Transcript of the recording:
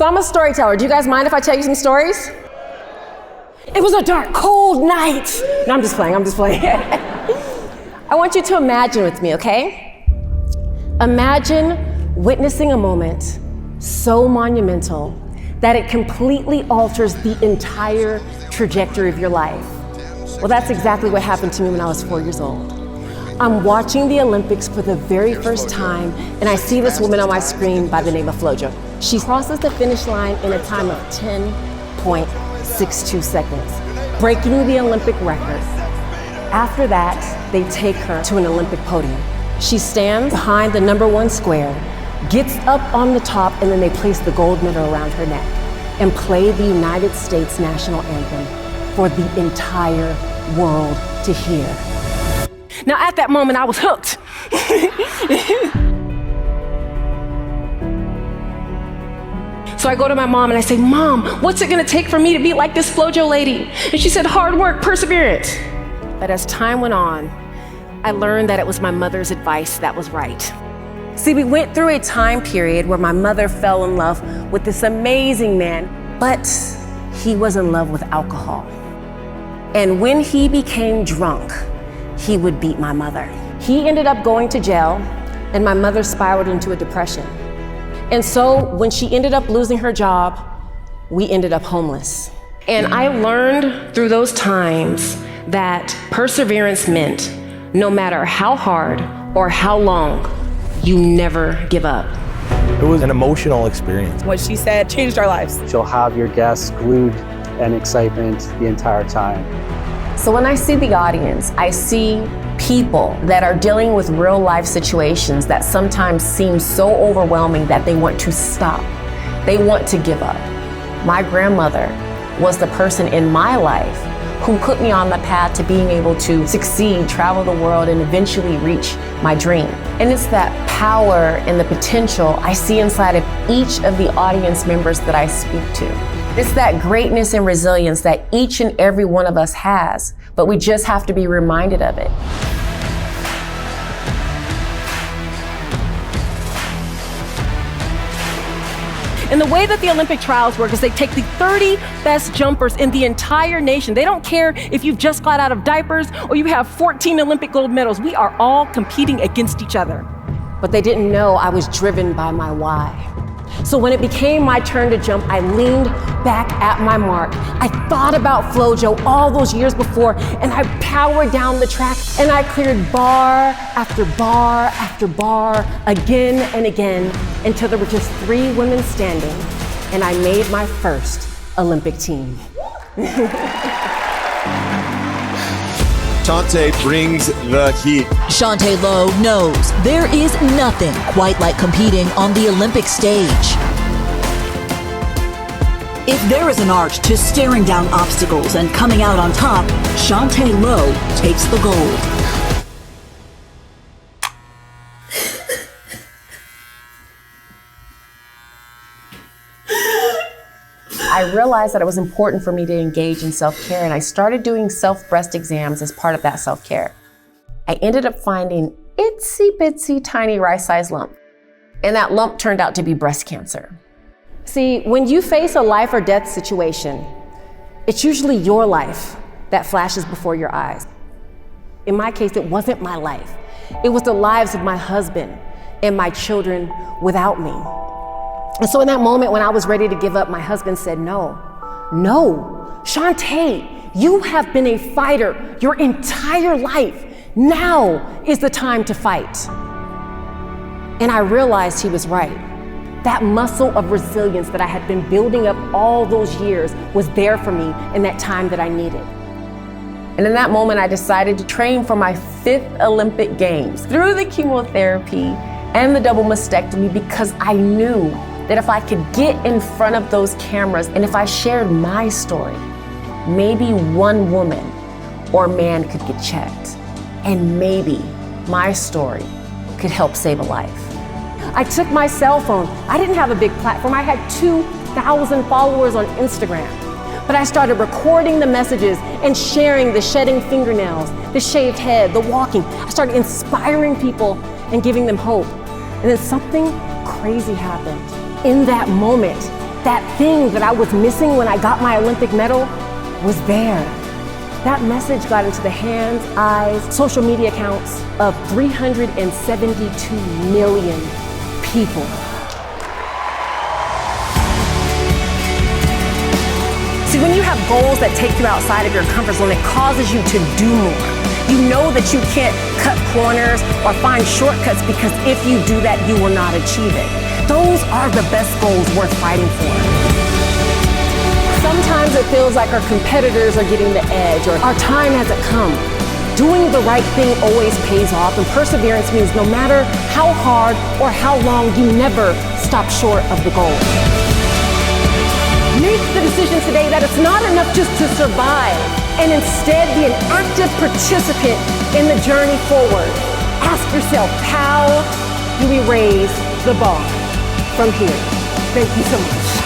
So I'm a storyteller. Do you guys mind if I tell you some stories? It was a dark, cold night. No, I'm just playing. I want you to imagine with me, okay? Imagine witnessing a moment so monumental that it completely alters the entire trajectory of your life. Well, that's exactly what happened to me when I was 4 years old. I'm watching the Olympics for the very first time, and I see this woman on my screen by the name of Flojo. She crosses the finish line in a time of 10.62 seconds, breaking the Olympic record. After that, they take her to an Olympic podium. She stands behind the #1 square, gets up on the top, and then they place the gold medal around her neck and play the United States national anthem for the entire world to hear. Now, at that moment, I was hooked. So I go to my mom and I say, Mom, what's it gonna take for me to be like this Flojo lady? And she said, hard work, perseverance. But as time went on, I learned that it was my mother's advice that was right. See, we went through a time period where my mother fell in love with this amazing man, but he was in love with alcohol. And when he became drunk, he would beat my mother. He ended up going to jail, and my mother spiraled into a depression. And so when she ended up losing her job, we ended up homeless. And I learned through those times that perseverance meant no matter how hard or how long, you never give up. It was an emotional experience. What she said changed our lives. She'll have your guests glued in excitement the entire time. So when I see the audience, I see people that are dealing with real life situations that sometimes seem so overwhelming that they want to stop. They want to give up. My grandmother was the person in my life who put me on the path to being able to succeed, travel the world, and eventually reach my dream. And it's that power and the potential I see inside of each of the audience members that I speak to. It's that greatness and resilience that each and every one of us has, but we just have to be reminded of it. And the way that the Olympic trials work is they take the 30 best jumpers in the entire nation. They don't care if you've just got out of diapers or you have 14 Olympic gold medals. We are all competing against each other. But they didn't know I was driven by my why. So when it became my turn to jump, I leaned back at my mark. I thought about Flojo all those years before, and I powered down the track, and I cleared bar after bar after bar, again and again, until there were just 3 women standing, and I made my first Olympic team. Chanté brings the heat. Chanté Lowe knows there is nothing quite like competing on the Olympic stage. If there is an art to staring down obstacles and coming out on top, Chanté Lowe takes the gold. I realized that it was important for me to engage in self-care, and I started doing self-breast exams as part of that self-care. I ended up finding itsy bitsy tiny rice-sized lump, and that lump turned out to be breast cancer. See, when you face a life or death situation, it's usually your life that flashes before your eyes. In my case, it wasn't my life. It was the lives of my husband and my children without me. And so in that moment when I was ready to give up, my husband said, no, Chanté, you have been a fighter your entire life. Now is the time to fight. And I realized he was right. That muscle of resilience that I had been building up all those years was there for me in that time that I needed. And in that moment, I decided to train for my 5th Olympic Games through the chemotherapy and the double mastectomy, because I knew that if I could get in front of those cameras and if I shared my story, maybe one woman or man could get checked, and maybe my story could help save a life. I took my cell phone. I didn't have a big platform. I had 2,000 followers on Instagram. But I started recording the messages and sharing the shedding fingernails, the shaved head, the walking. I started inspiring people and giving them hope. And then something crazy happened. In that moment, That thing that I was missing when I got my Olympic medal was there. That message got into the hands, eyes, social media accounts of 372 million people. See, when you have goals that take you outside of your comfort zone, it causes you to do more. You know that you can't cut corners or find shortcuts because if you do that, you will not achieve it. Those are the best goals worth fighting for. Sometimes it feels like our competitors are getting the edge or our time hasn't come. Doing the right thing always pays off, and perseverance means no matter how hard or how long, you never stop short of the goal. Make the decision today that it's not enough just to survive, and instead be an active participant in the journey forward. Ask yourself, how do we raise the bar from here? Thank you so much.